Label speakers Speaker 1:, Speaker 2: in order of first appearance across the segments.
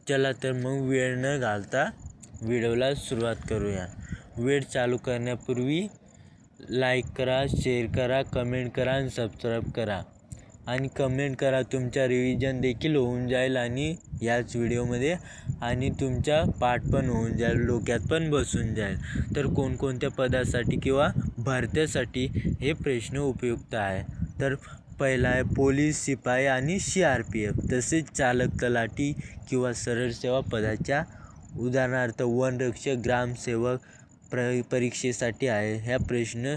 Speaker 1: चला तर मग वेळ न घालता व्हिडिओला सुरुवात करूया. वेळ चालू करण्यापूर्वी लाईक करा, शेअर करा, कमेंट करा आणि सबस्क्राईब करा. आणि कमेंट करा, तुमचा रिव्हिजन देखील होऊन जाईल आणि याच व्हिडिओमध्ये आणि तुमचा पाठ पण होऊन जाईल, डोक्यात पण बसून जाईल. तर कोणकोणत्या पदासाठी किंवा भरत्यासाठी हे प्रश्न उपयुक्त आहे. तर पहिला आहे पोलीस, शिपाई आणि CRPF. तसेच चालक, तलाठी किंवा सरळ सेवा पदाच्या उदाहरणार्थ वनरक्षक, ग्रामसेवक परीक्षेसाठी आहे. ह्या प्रश्न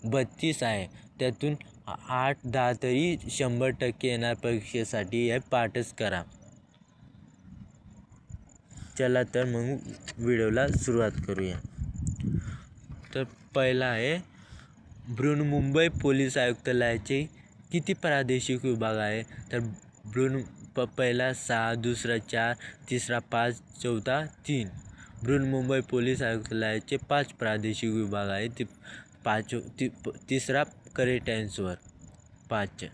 Speaker 1: 32 आहे, त्यातून 8-10 तरी 100% येणार परीक्षेसाठी. हे पाठच करा. चला तर मग व्हिडिओला सुरुवात करूया. तर पहिला आहे बृहन्मुंबई पोलीस आयुक्तालयाचे किती प्रादेशिक विभाग आहे? तर पहिला 6, दुसरा 4, तिसरा 5, चौथा 3. बृहन्मुंबई पोलीस आयुक्तालयाचे 5 प्रादेशिक विभाग आहेत. तिसरा करेक्ट आन्सर 5.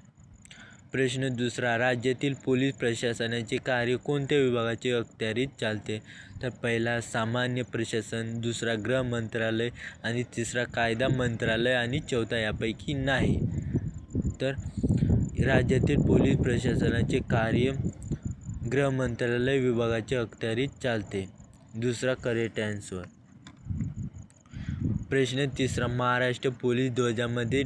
Speaker 1: प्रश्न दुसरा, राज्यातील पोलीस प्रशासनाचे कार्य कोणत्या विभागाच्या अखत्यारीत चालते? तर पहिला सामान्य प्रशासन, दुसरा गृह मंत्रालय आणि तिसरा कायदा मंत्रालय आणि चौथा यापैकी नाही. तर राज्यातील पोलीस प्रशासनाचे कार्य गृह मंत्रालय विभागाच्या अखत्यारीत चालते. दुसरा करेक्ट आन्सर. प्रश्न तिसरा, महाराष्ट्र पोलीस ध्वजामध्ये ...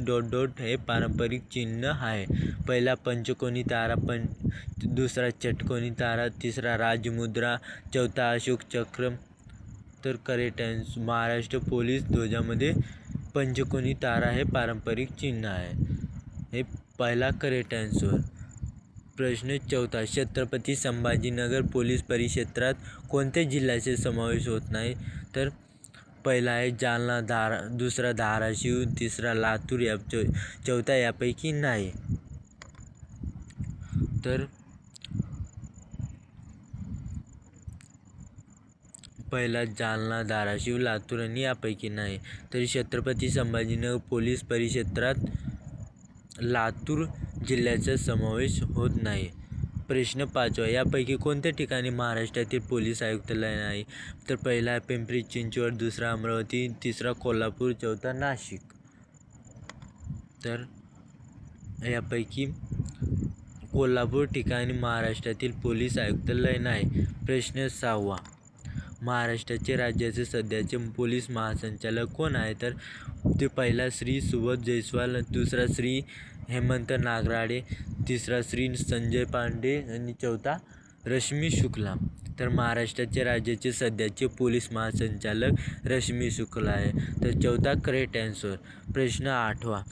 Speaker 1: हे पारंपरिक चिन्ह आहे. पहिला पंचकोनी तारा, दुसरा षटकोनी तारा, तिसरा राजमुद्रा, चौथा अशोक चक्र. तर करेक्ट आन्सर, महाराष्ट्र पोलीस ध्वजामध्ये पंचकोनी तारा हे पारंपरिक चिन्ह आहे. हे पहिला करेक्ट आन्सर. प्रश्न चौथा, छत्रपती संभाजीनगर पोलीस परिक्षेत्रात कोणत्या जिल्ह्याचा समावेश होत नाही? तर पहिला आहे जालना, दुसरा धाराशिव, तिसरा लातूर, चौथा यापैकी नाही. तर पहिला जालना, धाराशिव, लातूर आणि यापैकी नाही. तर छत्रपती संभाजीनगर पोलीस परिक्षेत्रात लातूर जिल्ह्याचा समावेश होत नाही. प्रश्न 5, यापैकी कोणत्या ठिकाणी महाराष्ट्रातील पोलीस आयुक्तालय नाही? तर पहिला आहे पिंपरी चिंचवड, दुसरा अमरावती, तिसरा कोल्हापूर, चौथा नाशिक. तर यापैकी कोल्हापूर ठिकाणी महाराष्ट्रातील पोलीस आयुक्तालय नाही. प्रश्न 6, महाराष्ट्राचे राज्याचे सध्याचे पोलीस महासंचालक कोण आहे? तर ते पहिला श्री सुबोध जयस्वाल, दुसरा श्री हेमंत नागराळे, तिसरा श्री संजय पांडे आणि चौथा रश्मी शुक्ला. तर महाराष्ट्राचे राज्याचे सध्याचे पोलीस महासंचालक रश्मी शुक्ला आहे. तर चौथा करेक्ट आन्सर. प्रश्न 8,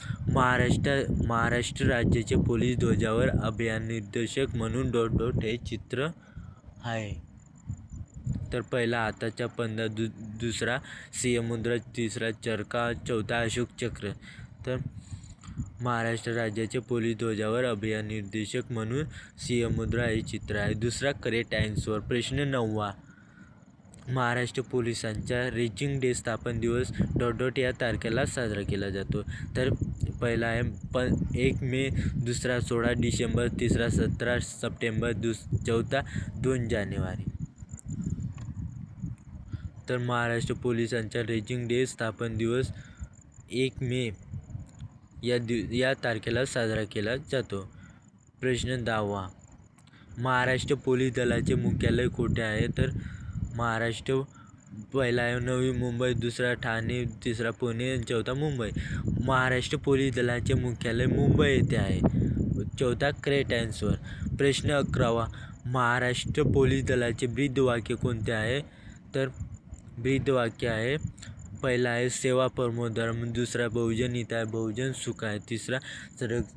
Speaker 1: महाराष्ट्र राज्याचे पोलीस ध्वजावर अभियान निर्देशक म्हणून ... हे चित्र आहे. तर पहिला हाताचा पंजा, दुसरा सिंहमुद्रा, तिसरा चरखा, चौथा अशोक चक्र. तर महाराष्ट्र राज्याचे पोलीस ध्वजावर अभियान निर्देशक म्हणून सिंहमुद्रा हे चित्र आहे. दुसरा करेक्ट आन्सर. प्रश्न 9, महाराष्ट्र पोलिसांचा रेजिंग डे स्थापन दिवस ... या तारखेला साजरा केला जातो. तर पहिला आहे 1 मे, दुसरा 16 डिसेंबर, तिसरा 17 सप्टेंबर, चौथा 2 जानेवारी. तर महाराष्ट्र पोलिसांचा रेजिंग डे स्थापन दिवस 1 मे या तारखेला साजरा केला जातो. प्रश्न 10, महाराष्ट्र पोलीस दलाचे मुख्यालय कुठे आहे? तर महाराष्ट्र पहिला आहे नवी मुंबई, दुसरा ठाणे, तिसरा पुणे आणि चौथा मुंबई. महाराष्ट्र पोलीस दलाचे मुख्यालय मुंबई येथे आहे. चौथा करेक्ट आन्सर. प्रश्न 11, महाराष्ट्र पोलीस दलाचे ब्रीदवाक्य कोणते आहे? तर ब्रीदवाक्य आहे पहिला आहे सेवा परमो धर्म, दुसरा बहुजन हिताय बहुजन सुखाय, तिसरा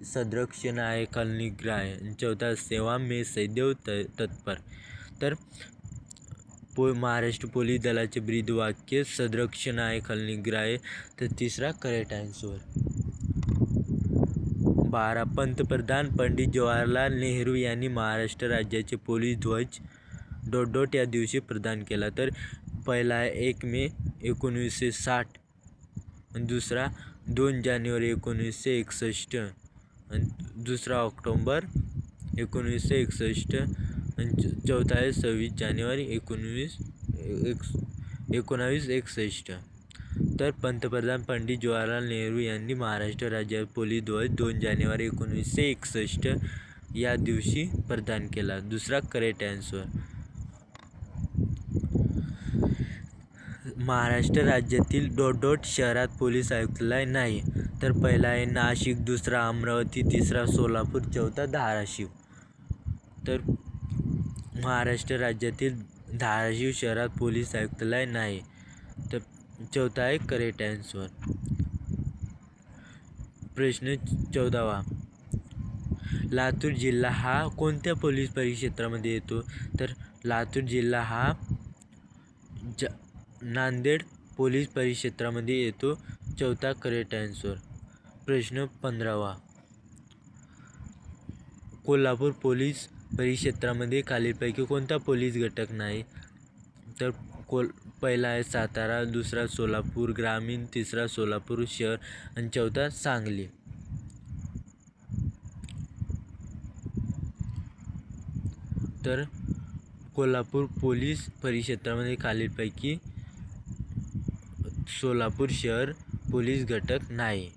Speaker 1: सदरक्षणाय खलनिग्राय, चौथा सेवा में सदैव तत्पर. तर महाराष्ट्र पोलीस दलाचे ब्रीदवाक्य सदरक्षणाय खलनिग्राय. तर तिसरा करेक्ट आन्सर. 12, पंतप्रधान पंडित जवाहरलाल नेहरू यांनी महाराष्ट्र राज्याचे पोलीस ध्वज ... या दिवशी प्रदान केला. तर पहिला आहे 1 मे 1960, दुसरा 2 जानेवारी 1961, दुसरा ऑक्टोबर 1961, आणि चौथा आहे 26 जानेवारी 1961. तर पंतप्रधान पंडित जवाहरलाल नेहरू यांनी महाराष्ट्र राज्यात पोलीस ध्वज 2 जानेवारी 1961 या दिवशी प्रदान केला. दुसरा करेक्ट आन्सर. महाराष्ट्र राज्यातील शहरात पोलीस आयुक्तालय नाही. तर पहिला आहे नाशिक, दुसरा अमरावती, तिसरा सोलापूर, चौथा धाराशिव. तर महाराष्ट्र राज्यातील धाराशिव शहरात पोलीस आयुक्तालय नाही. तर चौथा आहे करेक्ट आन्सर. प्रश्न 14वा. लातूर जिल्हा हा कोणत्या पोलीस परिक्षेत्रामध्ये येतो? तर लातूर जिल्हा हा नांदेड पोलीस परिक्षेत्रामध्ये येतो. चौथा करेक्ट आन्सर. प्रश्न 15वा. कोल्हापूर पोलीस परिक्षेत्रामध्ये खालीलपैकी कोणता पोलीस घटक नाही? तर पहिला आहे सातारा, दुसरा सोलापूर ग्रामीण, तिसरा सोलापूर शहर आणि चौथा सांगली. तर कोल्हापूर पोलीस परिक्षेत्रामध्ये खालीलपैकी सोलापूर शहर पोलीस घटक नाही.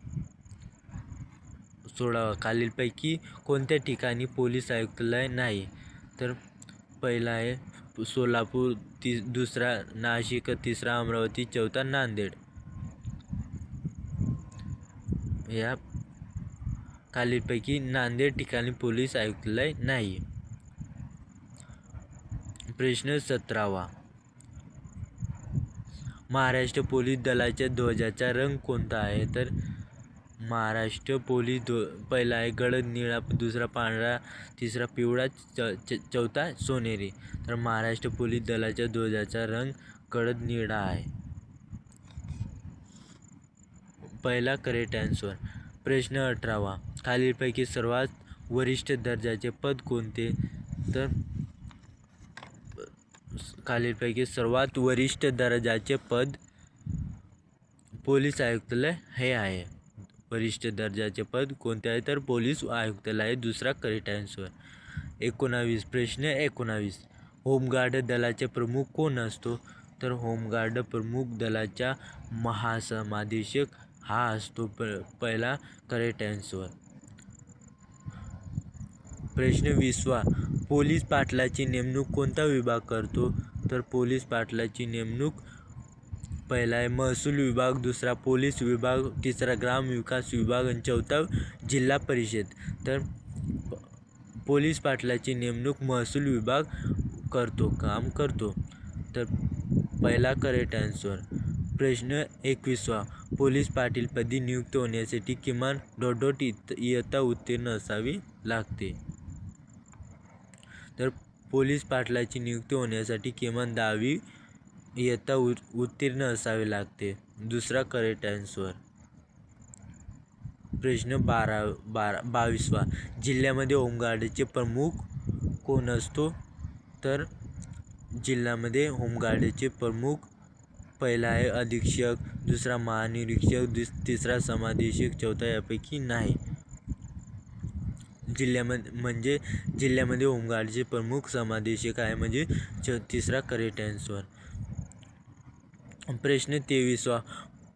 Speaker 1: 16वा. खालीलपैकी कोणत्या ठिकाणी पोलीस आयुक्तालय नाही? तर पहिला आहे सोलापूर, दुसरा नाशिक, तिसरा अमरावती, चौथा नांदेड. या खालीलपैकी नांदेड ठिकाणी पोलीस आयुक्तालय नाही. प्रश्न 17वा. महाराष्ट्र पोलीस दलाच्या ध्वजाचा रंग कोणता आहे? तर महाराष्ट्र पोलीस पहिला आहे गडद निळा, दुसरा पांढरा, तिसरा पिवळा, चौथा सोनेरी. तर महाराष्ट्र पोलीस दलाच्या ध्वजाचा रंग गडद निळा आहे. पहिला करेक्ट आन्सर. प्रश्न 18वा. खालीलपैकी सर्वात वरिष्ठ दर्जाचे पद कोणते? तर खालीलपैकी सर्वात वरिष्ठ दर्जाचे पद पोलीस आयुक्तालय हे आहे. वरिष्ठ दर्जाचे पद कोणते आहे? तर पोलीस आयुक्तालय. दुसरा करेक्ट आन्सर. 19. प्रश्न 19. होमगार्ड दलाचे प्रमुख कोण असतो? तर होमगार्ड प्रमुख दलाचा महासमादेशक हा असतो. पहिला करेक्ट आन्सर. प्रश्न 20वा. पोलीस पाटलाची नेमणूक कोणता विभाग करतो? तर पोलीस पाटलाची नेमणूक पहिला आहे महसूल विभाग, दुसरा पोलीस विभाग, तिसरा ग्राम विकास विभाग आणि चौथा जिल्हा परिषद. तर पोलीस पाटलाची नेमणूक महसूल विभाग काम करतो. तर पहिला करेक्ट आन्सर. प्रश्न 21वा. पोलीस पाटीलपदी नियुक्त होण्यासाठी किमान इयत्ता उत्तीर्ण असावी लागते. तर पोलीस पाटलाची नियुक्ती होण्यासाठी किमान 10वी इयत्ता उत्तीर्ण असावे लागते. दुसरा करेक्ट आन्सर. प्रश्न 22वा. जिल्ह्यामध्ये होमगार्डचे प्रमुख कोण असतो? तर जिल्ह्यामध्ये होमगार्डचे प्रमुख पहिला आहे अधीक्षक, दुसरा महानिरीक्षक, तिसरा समादेशक, चौथा यापैकी नाही. जिल्ह्यामध्ये होमगार्डचे प्रमुख समादेशक आहे म्हणजे तिसरा करेक्ट आन्सर. प्रश्न 23वा.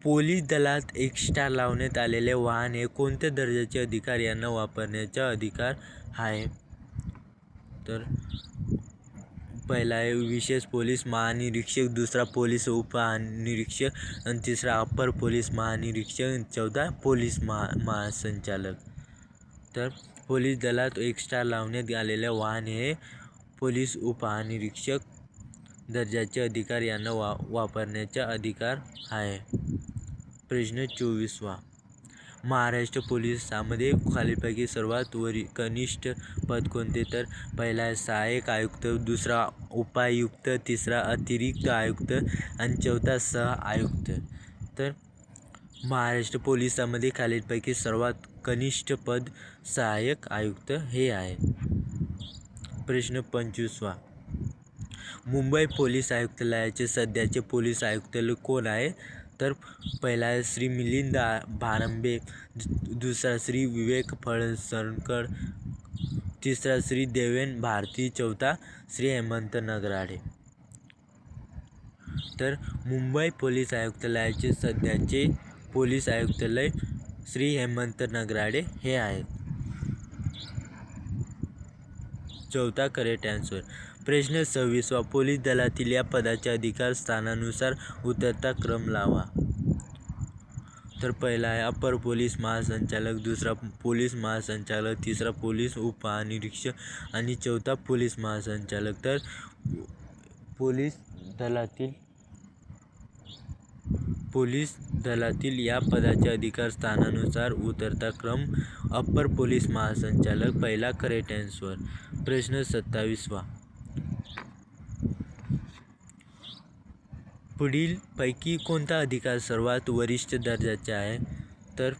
Speaker 1: पोलीस दलात एक्स्ट्रा लावण्यात आलेले वाहन हे कोणत्या दर्जाचे अधिकारी यांना वापरण्याचा अधिकार आहे? तर पहिला आहे विशेष पोलीस महानिरीक्षक, दुसरा पोलीस उपमहानिरीक्षक आणि तिसरा अप्पर पोलीस महानिरीक्षक, चौथा पोलीस महासंचालक. तर पोलीस दलात एक्स्ट्रा लावण्यात आलेले वाहन हे पोलीस उपमहानिरीक्षक दर्जाचे अधिकारी यांना वापरण्याचा अधिकार आहे. प्रश्न 24वा. महाराष्ट्र पोलिसांमध्ये खालीलपैकी सर्वात कनिष्ठ पद कोणते? तर पहिला आहे सहाय्यक आयुक्त, दुसरा उपायुक्त, तिसरा अतिरिक्त आयुक्त आणि चौथा सह आयुक्त. तर महाराष्ट्र पोलिसांमध्ये खालीलपैकी सर्वात कनिष्ठ पद सहाय्यक आयुक्त हे आहे. प्रश्न 25वा. मुंबई पोलीस आयुक्तालयाचे सध्याचे पोलीस आयुक्त कोण आहे? तर पहिला आहे श्री मिलिंद भारंबे, दुसरा श्री विवेक फळसरकर, तिसरा श्री देवेन भारती, चौथा श्री हेमंत नगराळे. तर मुंबई पोलीस आयुक्तालयाचे सध्याचे पोलीस आयुक्तालय श्री हेमंत नगराळे हे आहेत. चौथा करेक्ट आन्सर. प्रश्न 26 पोलीस दलातील या पदाच्या अधिकार स्थानानुसार उतरता क्रम लावा. तर पहिला आहे अपर पोलीस महासंचालक, दुसरा पोलीस महासंचालक, तिसरा पोलीस उपमहानिरीक्षक आणि चौथा पोलीस महासंचालक. तर पोलीस दलातील या पदाच्या अधिकार स्थानानुसार उतरता क्रम अपर पोलीस महासंचालक पहिला करेक्ट आन्सर. प्रश्न 27 पुढील पैकी कोणता अधिकार सर्वात वरिष्ठ दर्जाचा आहे. तर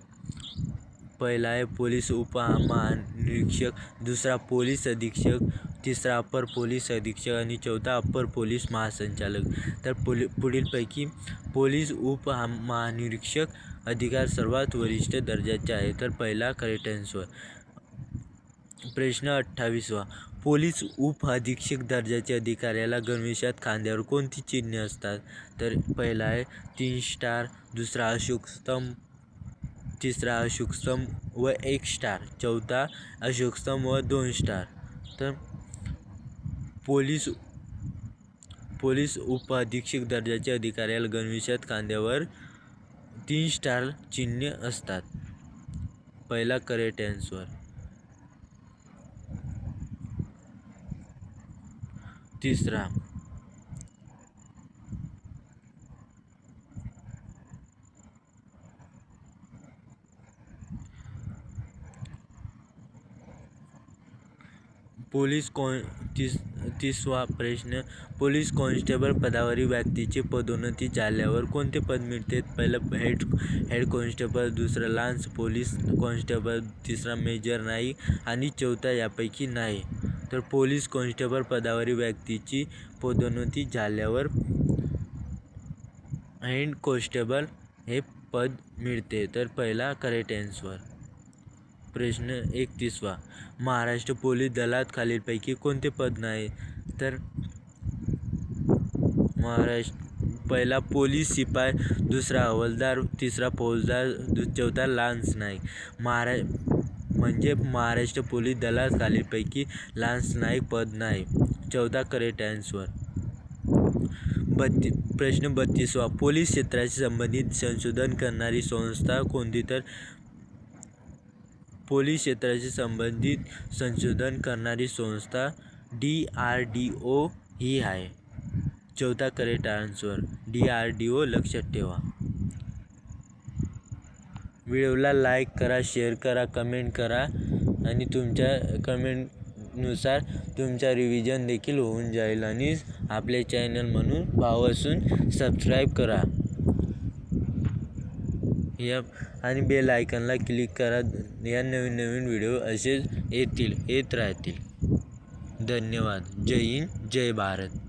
Speaker 1: पहिला आहे पोलीस उपमहानिरीक्षक, दुसरा पोलीस अधीक्षक, तिसरा अपर पोलीस अधीक्षक आणि चौथा अपर पोलीस महासंचालक. तर पुढीलपैकी पोलीस उपमहानिरीक्षक अधिकार सर्वात वरिष्ठ दर्जाचे आहे. तर पहिला करेक्ट आन्सर. प्रश्न 28 पोलीस उपअधीक्षक दर्जाचे अधिकाऱ्याला गणवेशात खांद्यावर कोणती चिन्हे असतात. तर पहिला आहे 3 स्टार, दुसरा अशोक स्तंभ, तिसरा अशोक स्तंभ व 1 स्टार, चौथा अशोक स्तंभ व 2 स्टार. तर पोलीस उपअधीक्षक दर्जाच्या अधिकाऱ्याला गणवेशात खांद्यावर 3 स्टार चिन्हे असतात. पहिला करेक्ट आन्सर. तिसरा तिसवा प्रश्न पोलीस कॉन्स्टेबल पदावरील व्यक्तीचे पदोन्नती झाल्यावर कोणते पद मिळते. पहिलं हेड कॉन्स्टेबल, दुसरा लान्स पोलीस कॉन्स्टेबल, तिसरा मेजर नाईक आणि चौथा यापैकी नाही. तर पोलीस कॉन्स्टेबल पदावरील व्यक्तीची पदोन्नती झाल्यावर हेड कॉन्स्टेबल हे पद मिळते. तर पहिला करेक्ट आन्सर. प्रश्न 31 महाराष्ट्र पोलीस दलात खालीलपैकी कोणते पद नाही. तर पहिला पोलीस शिपाई, दुसरा हवालदार, तिसरा फौजदार, चौथा लान्स नाईक. म्हणजे महाराष्ट्र पोलीस दलात खालीलपैकी लान्स नाईक पद नाही. चौथा करेक्ट आन्सर. प्रश्न 32 पोलीस क्षेत्राशी संबंधित संशोधन करणारी संस्था कोणती. तर पोलीस क्षेत्राशी संबंधित संशोधन करणारी संस्था DRDO ही आहे. चौथा करेक्ट आन्सर DRDO लक्षात ठेवा. व्हिडिओला लाईक करा, शेअर करा, कमेंट करा आणि तुमच्या कमेंटनुसार तुमचा रिव्हिजन देखील होऊन जाईल. आणि आपले चॅनल म्हणून भाव असून सबस्क्राईब करा आणि बेल आयकॉनला क्लिक करा. या नवीन व्हिडिओ असेच येत राहतील. धन्यवाद. जय हिंद, जय भारत.